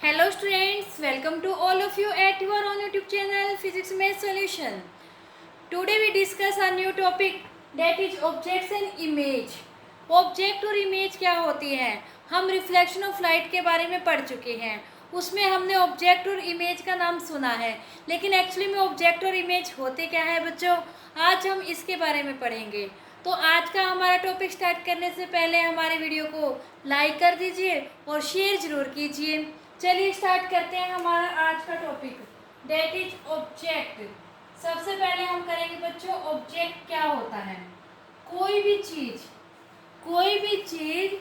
Hello students, welcome to all of you at your own YouTube channel Physics Math Solution. Today we discuss a new topic that is objects and image. Object और image क्या होती है? हम reflection of light के बारे में पढ़ चुके हैं. उसमें हमने ऑब्जेक्ट और इमेज का नाम सुना है, लेकिन एक्चुअली में ऑब्जेक्ट और इमेज होते क्या है बच्चों? आज हम इसके बारे में पढ़ेंगे. तो आज का हमारा टॉपिक स्टार्ट करने से पहले हमारे वीडियो को लाइक कर दीजिए और शेयर ज़रूर कीजिए. चलिए स्टार्ट करते हैं हमारा आज का टॉपिक, दैट इज ऑब्जेक्ट. सबसे पहले हम करेंगे बच्चों, ऑब्जेक्ट क्या होता है? कोई भी चीज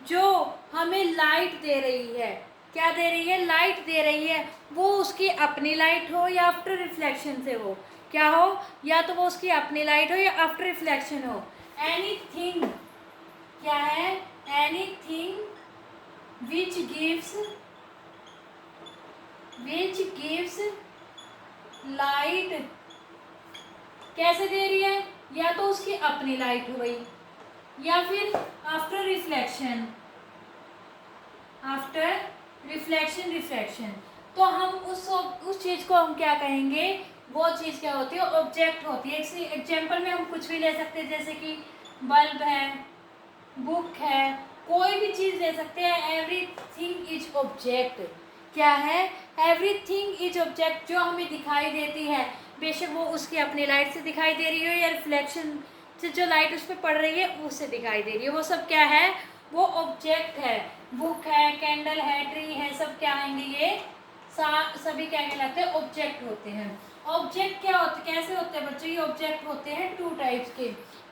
जो हमें लाइट दे रही है. क्या दे रही है? लाइट दे रही है. वो उसकी अपनी लाइट हो या आफ्टर रिफ्लेक्शन से हो. क्या हो? या तो वो उसकी अपनी लाइट हो या आफ्टर रिफ्लेक्शन हो. एनीथिंग क्या है? Anything which gives light. कैसे दे रही है? या तो उसकी अपनी लाइट हो गई या फिर आफ्टर रिफ्लेक्शन. रिफ्लेक्शन. तो हम उस चीज को हम क्या कहेंगे? वो चीज क्या होती है? ऑब्जेक्ट होती है. इसी एग्जांपल में हम कुछ भी ले सकते हैं, जैसे कि बल्ब है, बुक है, कोई भी चीज ले सकते हैं. Everything is object. क्या है? Everything is object. जो हमें दिखाई देती है, बेशक वो उसकी अपनी लाइट से दिखाई दे रही हो या रिफ्लेक्शन से जो लाइट उस पर पड़ रही है उससे दिखाई दे रही है, वो सब क्या है? वो ऑब्जेक्ट है. बुक है, कैंडल है, ट्री है, सब क्या आएंगे? ये सभी क्या कहलाते हैं? ऑब्जेक्ट होते हैं. ऑब्जेक्ट क्या होते, कैसे होते हैं बच्चों? ये ऑब्जेक्ट होते हैं टू टाइप्स के.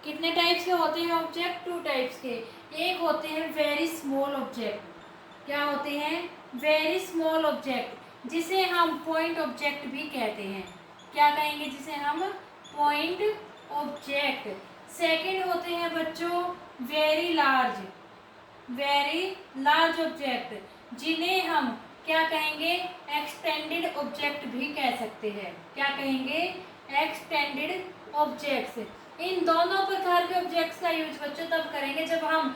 कितने टाइप्स के होते हैं ऑब्जेक्ट? टू टाइप्स के. एक होते हैं वेरी स्मॉल ऑब्जेक्ट. क्या होते हैं? वेरी स्मॉल ऑब्जेक्ट, जिसे हम पॉइंट ऑब्जेक्ट भी कहते हैं. क्या कहेंगे? जिसे हम पॉइंट ऑब्जेक्ट. सेकंड होते हैं बच्चों वेरी लार्ज ऑब्जेक्ट, जिन्हें हम क्या कहेंगे? एक्सटेंडेड ऑब्जेक्ट भी कह सकते हैं. क्या कहेंगे? Extended objects. इन दोनों प्रकार के ऑब्जेक्ट्स का यूज बच्चों तब करेंगे जब हम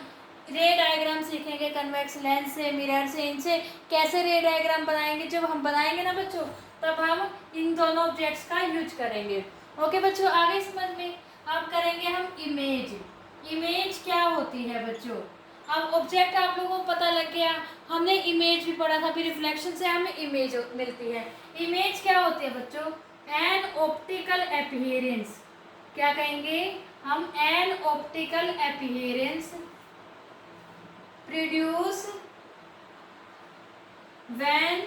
रे डायग्राम सीखेंगे. कन्वेक्स लेंस से, मिरर से, इनसे कैसे रे डायग्राम बनाएंगे. जब हम बनाएंगे ना बच्चों, तब हम इन दोनों ऑब्जेक्ट्स का यूज करेंगे. ओके बच्चों, आगे समझ में. अब करेंगे हम इमेज. इमेज क्या होती है बच्चों? अब ऑब्जेक्ट आप लोगों को पता लग गया. हमने इमेज भी पढ़ा था, फिर रिफ्लेक्शन से हमें इमेज मिलती है. इमेज क्या होती है बच्चों? An optical appearance. क्या कहेंगे हम? An optical appearance produce when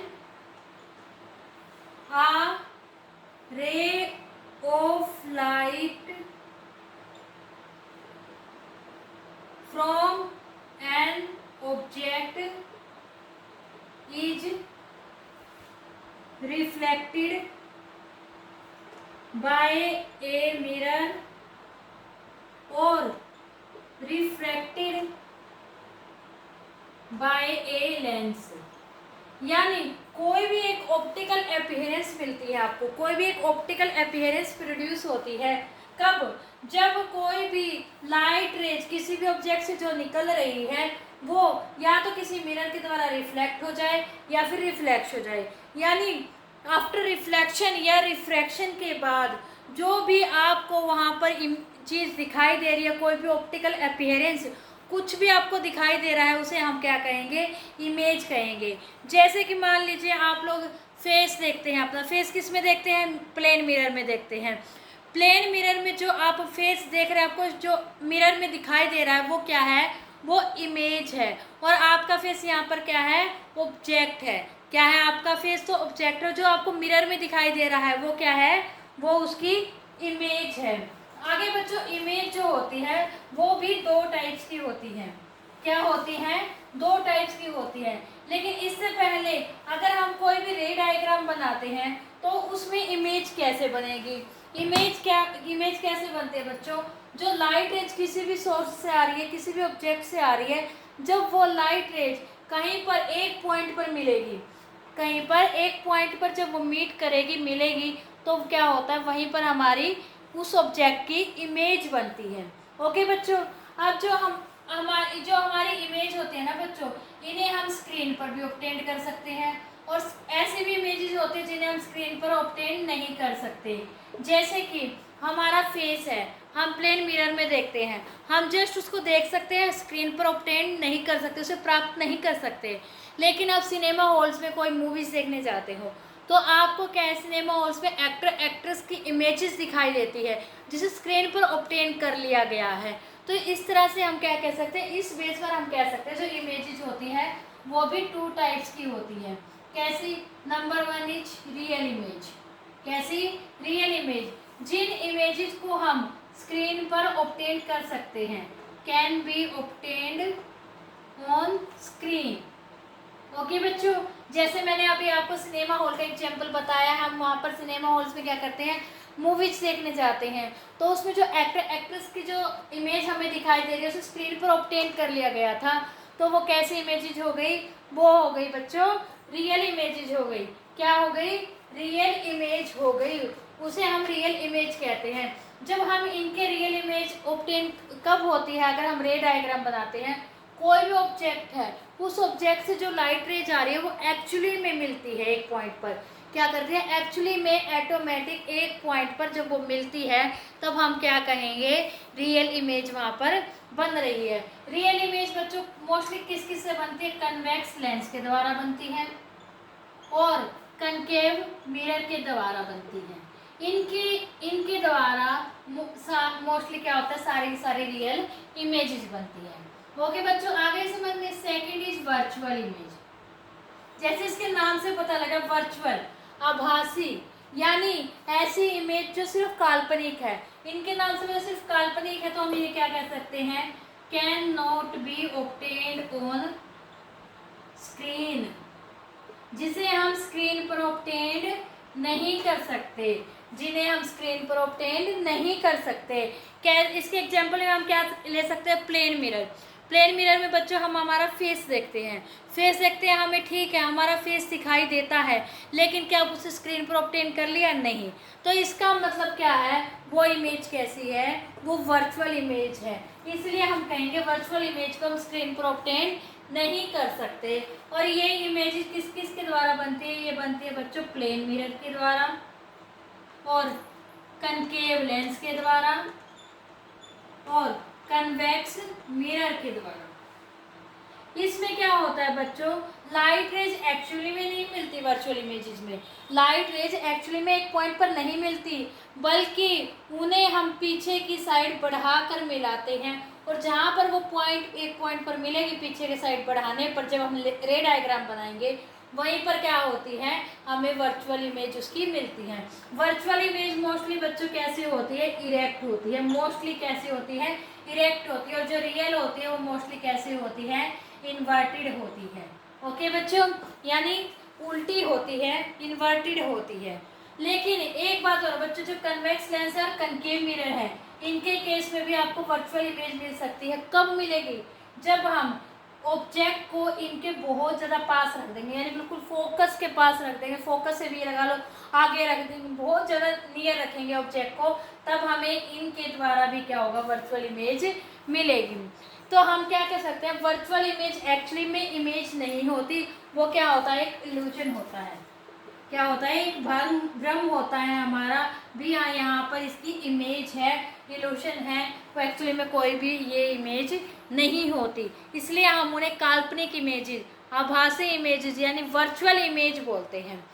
a ray of light from an object is reflected by a mirror or refracted by a lens. यानी कोई भी एक ऑप्टिकल अपीयरेंस मिलती है आपको, कोई भी एक ऑप्टिकल अपीयरेंस प्रोड्यूस होती है. कब? जब कोई भी लाइट रेज किसी भी ऑब्जेक्ट से जो निकल रही है वो या तो किसी मिरर के द्वारा रिफ्लेक्ट हो जाए या फिर रिफ्लेक्ट हो जाए. यानी आफ्टर रिफ्लेक्शन या रिफ्रैक्शन के बाद जो भी आपको वहाँ पर चीज़ दिखाई दे रही है, कोई भी ऑप्टिकल अपीयरेंस, कुछ भी आपको दिखाई दे रहा है, उसे हम क्या कहेंगे? इमेज कहेंगे. जैसे कि मान लीजिए आप लोग फेस देखते हैं. अपना फेस किस में देखते हैं? प्लेन मिरर में देखते हैं. प्लेन मिरर में जो आप फेस देख रहे हैं, आपको जो मिरर में दिखाई दे रहा है वो क्या है? वो इमेज है. और आपका फेस यहाँ पर क्या है? ऑब्जेक्ट है. क्या है? आपका फेस तो ऑब्जेक्ट है. जो आपको मिरर में दिखाई दे रहा है वो क्या है? वो उसकी इमेज है. आगे बच्चों, इमेज जो होती है वो भी दो टाइप्स की होती है. क्या होती है? दो टाइप्स की होती है. लेकिन इससे पहले अगर हम कोई भी रे डायग्राम बनाते हैं तो उसमें इमेज कैसे बनेगी? इमेज कैसे बनती है बच्चों? जो लाइट रेज किसी भी सोर्स से आ रही है, किसी भी ऑब्जेक्ट से आ रही है, जब वो लाइट रेज कहीं पर एक पॉइंट पर मिलेगी, कहीं पर एक पॉइंट पर जब वो मीट करेगी, मिलेगी, तो क्या होता है? वहीं पर हमारी उस ऑब्जेक्ट की इमेज बनती है. ओके बच्चों, अब जो हम हमारी इमेज होती है ना बच्चों, इन्हें हम स्क्रीन पर भी ऑब्टेन कर सकते हैं और ऐसे भी इमेजेस होते हैं जिन्हें हम स्क्रीन पर ऑब्टेन नहीं कर सकते। जैसे कि हमारा फेस है, हम प्लेन मिरर में देखते हैं, हम जस्ट उसको देख सकते हैं, स्क्रीन पर ऑब्टेन नहीं कर सकते, उसे प्राप्त नहीं कर सकते। लेकिन आप सिनेमा हॉल्स में कोई मूवीज़ देखने जाते हो तो आपको क्या है, सिनेमा हॉल्स में एक्टर एक्ट्रेस की इमेजेस दिखाई देती है जिसे स्क्रीन पर ऑब्टेन कर लिया गया है। तो इस तरह से हम क्या कह सकते हैं, इस बेस पर हम कह सकते हैं जो इमेजेस होती है वो भी 2 टाइप्स की होती है। कैसी? Number 1 is real image. कैसी? रियल इमेज, जिन इमेजेस को हम स्क्रीन पर ऑब्टेन कर सकते हैं, can be obtained on screen. Okay बच्चों, जैसे मैंने अभी आपको सिनेमा हॉल का एग्जाम्पल बताया, हम वहाँ पर सिनेमा हॉल्स में क्या करते हैं, मूवीज देखने जाते हैं, तो उसमें जो एक्टर एक्ट्रेस की जो इमेज हमें दिखाई दे रही है उसे स्क्रीन पर ऑब्टेन कर लिया गया था। तो वो कैसी इमेजेज हो गई? वो हो गई बच्चों रियल इमेजेज हो गई। क्या हो गई? रियल इमेज हो गई। उसे हम रियल इमेज कहते हैं। जब हम इनके रियल इमेज ऑब्टेन कब होती है? अगर हम रे डायग्राम बनाते हैं, कोई भी ऑब्जेक्ट है, उस ऑब्जेक्ट से जो लाइट रे जा रही है वो एक्चुअली में मिलती है एक पॉइंट पर। क्या करती है? एक्चुअली में ऑटोमेटिक एक पॉइंट पर जब वो मिलती है तब हम क्या कहेंगे? रियल इमेज वहाँ पर बन रही है। रियल इमेज बच्चों मोस्टली किस किस से बनती है? कन्वेक्स लेंस के द्वारा बनती है और कनकेव मिरर के द्वारा बनती है। इनके द्वारा मोस्टली क्या होता है? सारी की सारी रियल इमेजेस बनती है। ओके बच्चों, आगे समझ में। Second is virtual image. जैसे इसके नाम से पता लगा, वर्चुअल, आभासी, यानी ऐसी इमेज जो सिर्फ काल्पनिक है। इनके नाम से जो सिर्फ काल्पनिक है तो हम ये क्या कह सकते हैं? Can not be obtained on screen, जिसे हम स्क्रीन पर ऑब्टेन्ड नहीं कर सकते, जिन्हें हम स्क्रीन पर ऑब्टेन्ड नहीं कर सकते। क्या इसके एग्जांपल में हम क्या ले सकते हैं? Plane mirror. प्लेन मिरर में बच्चों हम हमारा फेस देखते हैं, फेस देखते हैं, हमें ठीक है हमारा फेस दिखाई देता है, लेकिन क्या उसे स्क्रीन पर ऑब्टेन कर लिया? नहीं। तो इसका मतलब क्या है? वो इमेज कैसी है? वो वर्चुअल इमेज है। इसलिए हम कहेंगे वर्चुअल इमेज को हम स्क्रीन पर ऑब्टेन नहीं कर सकते। और ये इमेज किस किस के द्वारा बनती है? ये बनती है बच्चों प्लेन मिरर के द्वारा और कनकेव लेंस के द्वारा और कन्वेक्स मिरर के द्वारा। इसमें क्या होता है बच्चों? लाइट रेज एक्चुअली में नहीं मिलती वर्चुअल इमेजेस में। लाइट रेज एक्चुअली में एक पॉइंट पर नहीं मिलती, बल्कि उन्हें हम पीछे की साइड बढ़ाकर मिलाते हैं और जहाँ पर वो पॉइंट एक पॉइंट पर मिलेगी पीछे के साइड बढ़ाने पर, जब हम रे डायग्राम बनाएंगे वहीं पर क्या होती है? हमें वर्चुअल इमेज उसकी मिलती है। वर्चुअल इमेज मोस्टली बच्चों कैसे होती है? इरेक्ट होती है। मोस्टली कैसे होती है? इरेक्ट होती है। और जो रियल होती है वो मोस्टली कैसे होती है? इन्वर्टेड होती है। ओके बच्चों, यानी उल्टी होती है, इन्वर्टेड होती है। लेकिन एक बात और बच्चों, जो कन्वेक्स लेंस है और कनकेव मिरर है, इनके केस में भी आपको वर्चुअल इमेज मिल सकती है। कब मिलेगी? जब हम ऑब्जेक्ट को इनके बहुत ज़्यादा पास रख देंगे, यानी बिल्कुल फोकस के पास रख देंगे, फोकस से भी लगा लो, आगे रख देंगे, बहुत ज़्यादा नियर रखेंगे ऑब्जेक्ट को, तब हमें इनके द्वारा भी क्या होगा? वर्चुअल इमेज मिलेगी। तो हम क्या कह सकते हैं? वर्चुअल इमेज एक्चुअली में इमेज नहीं होती, वो क्या होता है? एक इल्यूजन होता है। क्या होता है? एक भ्रम होता है हमारा भी। हाँ, यहाँ पर इसकी इमेज है, इल्यूशन है, वो एक्चुअली में कोई भी ये इमेज नहीं होती। इसलिए हम उन्हें काल्पनिक इमेजेस, आभासी इमेजेस यानी वर्चुअल इमेज बोलते हैं।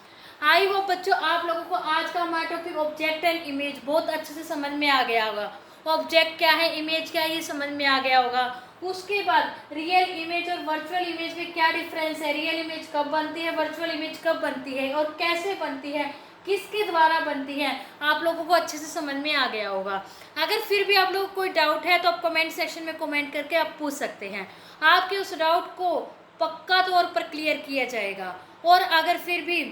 आई होप बच्चों आप लोगों को आज का हमारा टॉपिक ऑब्जेक्ट एंड इमेज बहुत अच्छे से समझ में आ गया होगा। ऑब्जेक्ट क्या है, इमेज क्या है, ये समझ में आ गया होगा। उसके बाद रियल इमेज और वर्चुअल इमेज में क्या डिफरेंस है, रियल इमेज कब बनती है, वर्चुअल इमेज कब बनती है और कैसे बनती है, किसके द्वारा बनती है, आप लोगों को अच्छे से समझ में आ गया होगा। अगर फिर भी आप लोगों को कोई डाउट है तो आप कमेंट सेक्शन में कमेंट करके आप पूछ सकते हैं। आपके उस डाउट को पक्का तौर पर क्लियर किया जाएगा। और अगर फिर भी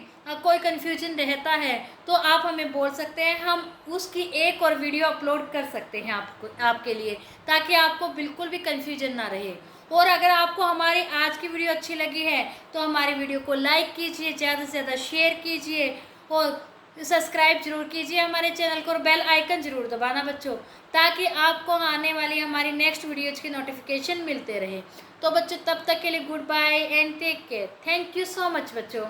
कोई कन्फ्यूजन रहता है तो आप हमें बोल सकते हैं, हम उसकी एक और वीडियो अपलोड कर सकते हैं आपके लिए, ताकि आपको बिल्कुल भी कन्फ्यूजन ना रहे। और अगर आपको हमारी आज की वीडियो अच्छी लगी है तो हमारी वीडियो को लाइक कीजिए, ज़्यादा से ज़्यादा शेयर कीजिए और सब्सक्राइब जरूर कीजिए हमारे चैनल को और बेल आइकन जरूर दबाना बच्चों, ताकि आपको आने वाली हमारी नेक्स्ट वीडियोज की नोटिफिकेशन मिलते रहे। तो बच्चों तब तक के लिए goodbye and take care. Thank you so much बच्चों।